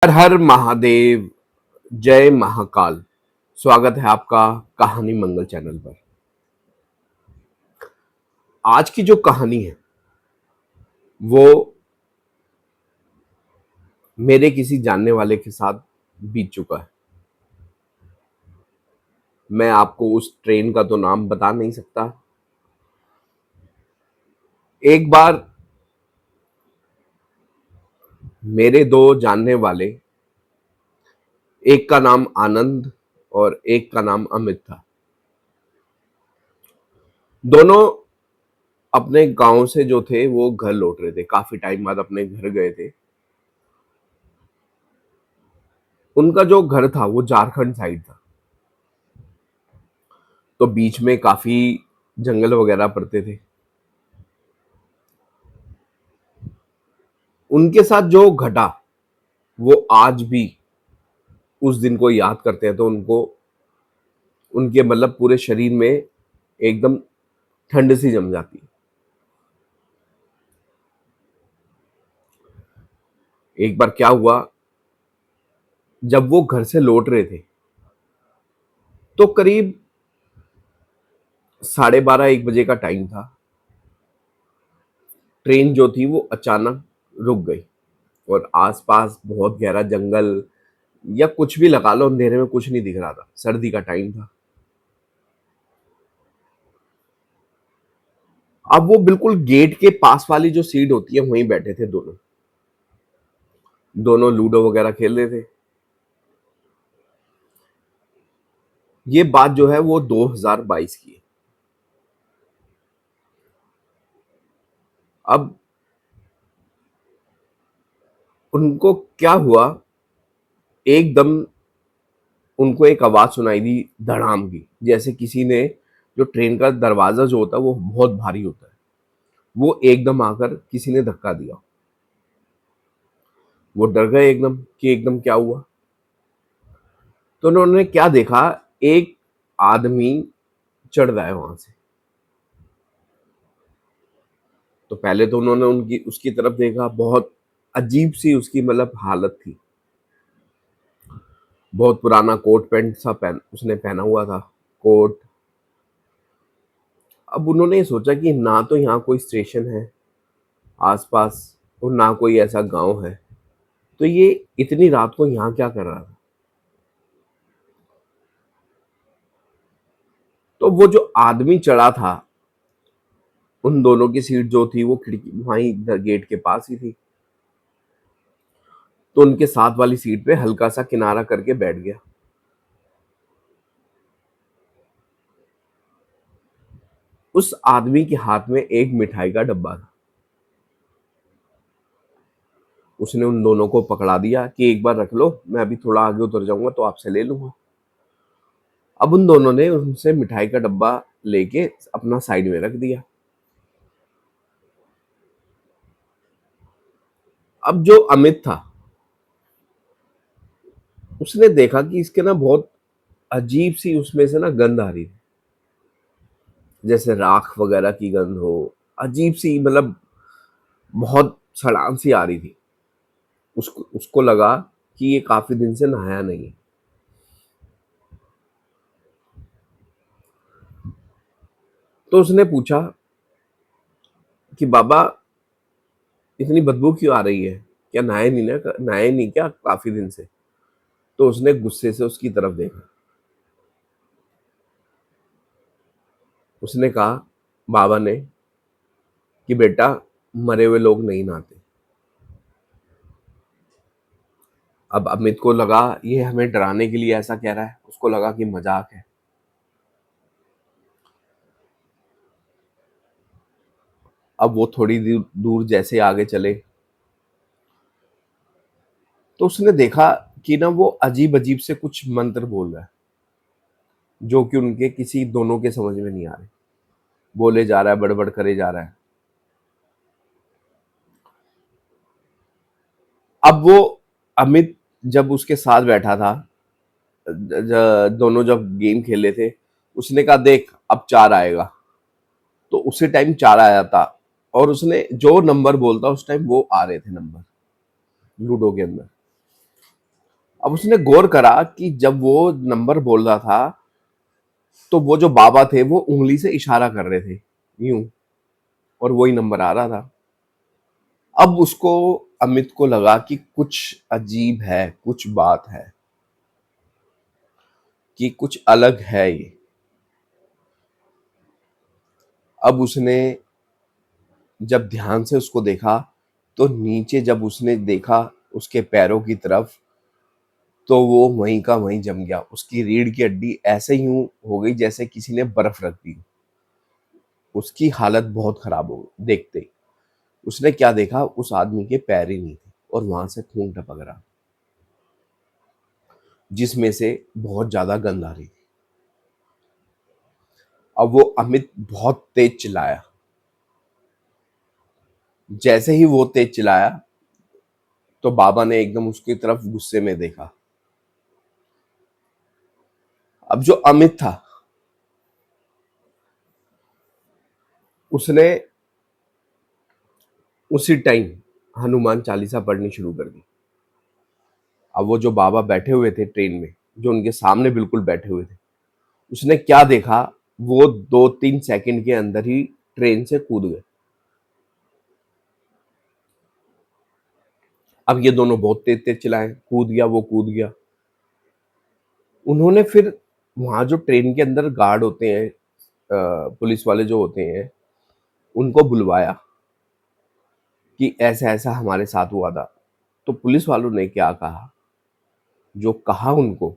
हर हर महादेव। जय महाकाल। स्वागत है आपका कहानी मंगल चैनल पर। आज की जो कहानी है वो मेरे किसी जानने वाले के साथ बीत चुका है। मैं आपको उस ट्रेन का तो नाम बता नहीं सकता। एक बार मेरे दो जानने वाले, एक का नाम आनंद और एक का नाम अमित था। दोनों अपने गांव से जो थे वो घर लौट रहे थे, काफी टाइम बाद अपने घर गए थे। उनका जो घर था वो झारखंड साइड था, तो बीच में काफी जंगल वगैरह पड़ते थे। उनके साथ जो घटा वो आज भी उस दिन को याद करते हैं तो उनको उनके मतलब पूरे शरीर में एकदम ठंड सी जम जाती है। एक बार क्या हुआ, जब वो घर से लौट रहे थे तो करीब 12:30-1 बजे का टाइम था। ट्रेन जो थी वो अचानक रुक गई और आसपास बहुत गहरा जंगल या कुछ भी लगा लो, अंधेरे में कुछ नहीं दिख रहा था। सर्दी का टाइम था। अब वो बिल्कुल गेट के पास वाली जो सीट होती है वहीं बैठे थे। दोनों दोनों लूडो वगैरह खेल रहे थे। ये बात जो है वो 2022 की है। अब उनको क्या हुआ, एकदम उनको एक आवाज सुनाई दी धड़ाम की, जैसे किसी ने, जो ट्रेन का दरवाजा जो होता है वो बहुत भारी होता है, वो एकदम आकर किसी ने धक्का दिया। वो डर गए एकदम कि एकदम क्या हुआ। तो उन्होंने क्या देखा, एक आदमी चढ़ रहा है वहां से। तो पहले तो उन्होंने उनकी उसकी तरफ देखा। बहुत अजीब सी उसकी मतलब हालत थी। बहुत पुराना कोट पैंट सा उसने पहना हुआ था, कोट। अब उन्होंने ये सोचा कि ना तो यहाँ कोई स्टेशन है आसपास और ना कोई ऐसा गांव है, तो ये इतनी रात को यहाँ क्या कर रहा था। तो वो जो आदमी चढ़ा था, उन दोनों की सीट जो थी वो खिड़की वहीं गेट के पास ही थी। तो उनके साथ वाली सीट पे हल्का सा किनारा करके बैठ गया। उस आदमी के हाथ में एक मिठाई का डब्बा था। उसने उन दोनों को पकड़ा दिया कि एक बार रख लो, मैं अभी थोड़ा आगे उतर जाऊंगा तो आपसे ले लूंगा। अब उन दोनों ने उनसे मिठाई का डब्बा लेके अपना साइड में रख दिया। अब जो अमित था उसने देखा कि इसके ना बहुत अजीब सी उसमें से ना गंध आ रही थी, जैसे राख वगैरह की गंध हो। अजीब सी मतलब बहुत सड़ान सी आ रही थी। उसको उसको लगा कि ये काफी दिन से नहाया नहीं है। तो उसने पूछा कि बाबा, इतनी बदबू क्यों आ रही है, क्या नहाए नहीं ना, नहाए नहीं क्या काफी दिन से। तो उसने गुस्से से उसकी तरफ देखा। उसने कहा बाबा ने कि बेटा, मरे हुए लोग नहीं नहाते। अब अमित को लगा ये हमें डराने के लिए ऐसा कह रहा है, उसको लगा कि मजाक है। अब वो थोड़ी दूर जैसे आगे चले तो उसने देखा कि ना वो अजीब अजीब से कुछ मंत्र बोल रहा है, जो कि उनके किसी दोनों के समझ में नहीं आ रहे। बोले जा रहा है, बड़बड़ करे जा रहा है। अब वो अमित जब उसके साथ बैठा था, दोनों जब गेम खेले थे, उसने कहा देख अब 4 आएगा। तो उसी टाइम 4 आया था और उसने जो नंबर बोलता उस टाइम वो आ रहे थे नंबर लूडो के अंदर। अब उसने गौर करा कि जब वो नंबर बोल रहा था, तो वो जो बाबा थे वो उँगली से इशारा कर रहे थे, यूँ, और वही नंबर आ रहा था। अब उसको अमित को लगा कि कुछ अजीब है, कुछ बात है, कि कुछ अलग है ये। अब उसने जब ध्यान से उसको देखा, तो नीचे जब उसने देखा उसके पैरों की तरफ, तो वो वहीं का वहीं जम गया। उसकी रीढ़ की हड्डी ऐसे यूँ हो गई जैसे किसी ने बर्फ रख दी। उसकी हालत बहुत खराब हो गई देखते ही। उसने क्या देखा, उस आदमी के पैर ही नहीं थे और वहां से खून टपक रहा, जिसमें से बहुत ज्यादा गंध आ रही थी। अब वो अमित बहुत तेज चिल्लाया। जैसे ही वो तेज चिल्लाया, तो बाबा ने एकदम उसकी तरफ गुस्से में देखा। अब जो अमित था, उसने उसी टाइम हनुमान चालीसा पढ़नी शुरू कर दी। अब वो जो बाबा बैठे हुए थे ट्रेन में, जो उनके सामने बिल्कुल बैठे हुए थे, उसने क्या देखा, वो 2-3 सेकंड के अंदर ही ट्रेन से कूद गए। अब ये दोनों बहुत तेज तेज चिल्लाए, कूद गया, वो कूद गया। उन्होंने फिर वहां जो ट्रेन के अंदर गार्ड होते हैं, पुलिस वाले जो होते हैं, उनको बुलवाया कि ऐसा ऐसा हमारे साथ हुआ था। तो पुलिस वालों ने क्या कहा, जो कहा उनको,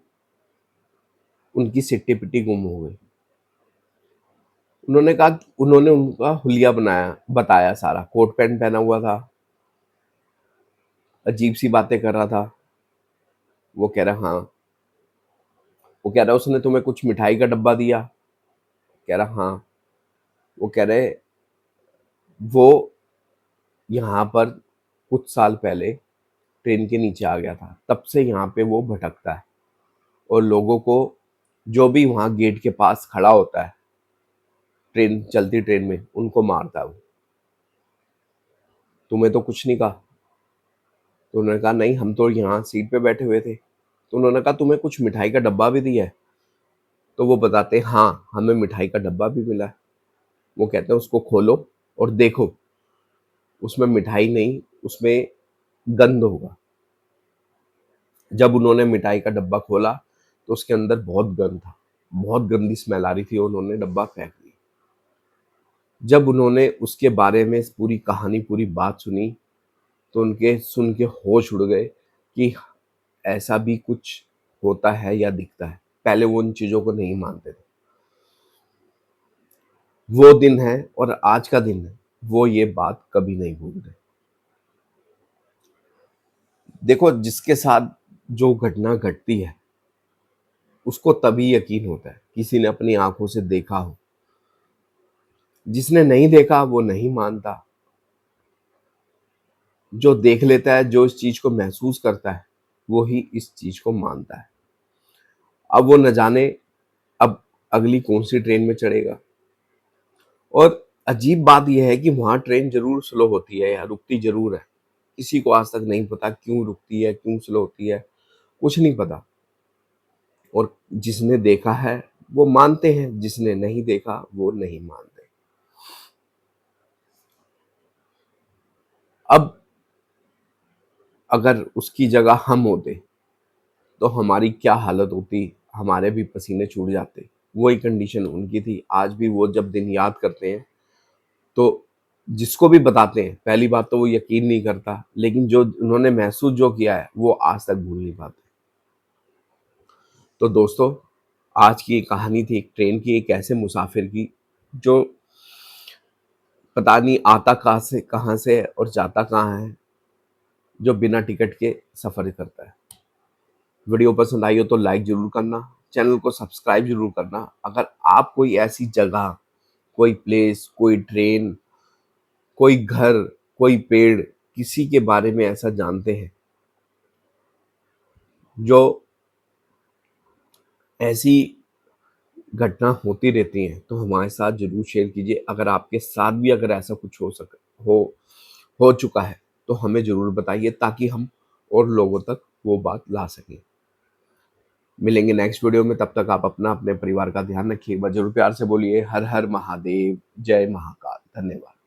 उनकी सिट्टी पिट्टी गुम हो गई। उन्होंने कहा कि उन्होंने उनका हुलिया बनाया, बताया सारा, कोट पैंट पहना हुआ था, अजीब सी बातें कर रहा था। वो कह रहा हाँ। वो कह रहा उसने तुम्हें कुछ मिठाई का डब्बा दिया? कह रहा हाँ। वो कह रहे वो यहाँ पर कुछ साल पहले ट्रेन के नीचे आ गया था, तब से यहाँ पे वो भटकता है और लोगों को, जो भी वहाँ गेट के पास खड़ा होता है ट्रेन चलती ट्रेन में, उनको मारता है वो। तुम्हें तो कुछ नहीं कहा? तो उन्होंने कहा नहीं, हम तो यहाँ सीट पे बैठे हुए थे। तो उन्होंने कहा तुम्हें कुछ मिठाई का डब्बा भी दिया है? तो वो बताते हाँ, हमें मिठाई का डब्बा भी मिला है। वो कहते हैं उसको खोलो और देखो, उसमें मिठाई नहीं, उसमें गंध होगा। जब उन्होंने मिठाई का डब्बा खोला, तो उसके अंदर बहुत गंध था, बहुत गंदी स्मेल आ रही थी, और उन्होंने डब्बा फेंक दिया। जब उन्होंने उसके बारे में पूरी कहानी, पूरी बात सुनी, तो उनके सुन के होश उड़ गए कि ऐसा भी कुछ होता है या दिखता है। पहले वो उन चीजों को नहीं मानते थे। वो दिन है और आज का दिन है, वो ये बात कभी नहीं भूल रहे। देखो, जिसके साथ जो घटना घटती है, उसको तभी यकीन होता है, किसी ने अपनी आंखों से देखा हो। जिसने नहीं देखा वो नहीं मानता। जो देख लेता है, जो इस चीज को महसूस करता है, वो ही इस चीज को मानता है। अब वो न जाने अब अगली कौन सी ट्रेन में चढ़ेगा। और अजीब बात यह है कि वहां ट्रेन जरूर स्लो होती है या रुकती जरूर है। किसी को आज तक नहीं पता क्यों रुकती है, क्यों स्लो होती है, कुछ नहीं पता। और जिसने देखा है वो मानते हैं, जिसने नहीं देखा वो नहीं मानते। अब अगर उसकी जगह हम होते, तो हमारी क्या हालत होती, हमारे भी पसीने छूट जाते। वही कंडीशन उनकी थी। आज भी वो जब दिन याद करते हैं, तो जिसको भी बताते हैं, पहली बात तो वो यकीन नहीं करता, लेकिन जो उन्होंने महसूस जो किया है, वो आज तक भूल नहीं पाते। तो दोस्तों, आज की ये कहानी थी एक ट्रेन की, एक ऐसे मुसाफिर की जो पता नहीं आता कहाँ से है और जाता कहाँ है, जो बिना टिकट के सफर करता है। वीडियो पसंद आई हो तो लाइक जरूर करना, चैनल को सब्सक्राइब जरूर करना। अगर आप कोई ऐसी जगह, कोई प्लेस, कोई ट्रेन, कोई घर, कोई पेड़, किसी के बारे में ऐसा जानते हैं जो ऐसी घटना होती रहती हैं, तो हमारे साथ जरूर शेयर कीजिए। अगर आपके साथ भी अगर ऐसा कुछ हो चुका है, तो हमें जरूर बताइए, ताकि हम और लोगों तक वो बात ला सकें। मिलेंगे नेक्स्ट वीडियो में, तब तक आप अपना, अपने परिवार का ध्यान रखिए। एक बार ज़रूर प्यार से बोलिए हर हर महादेव, जय महाकाल। धन्यवाद।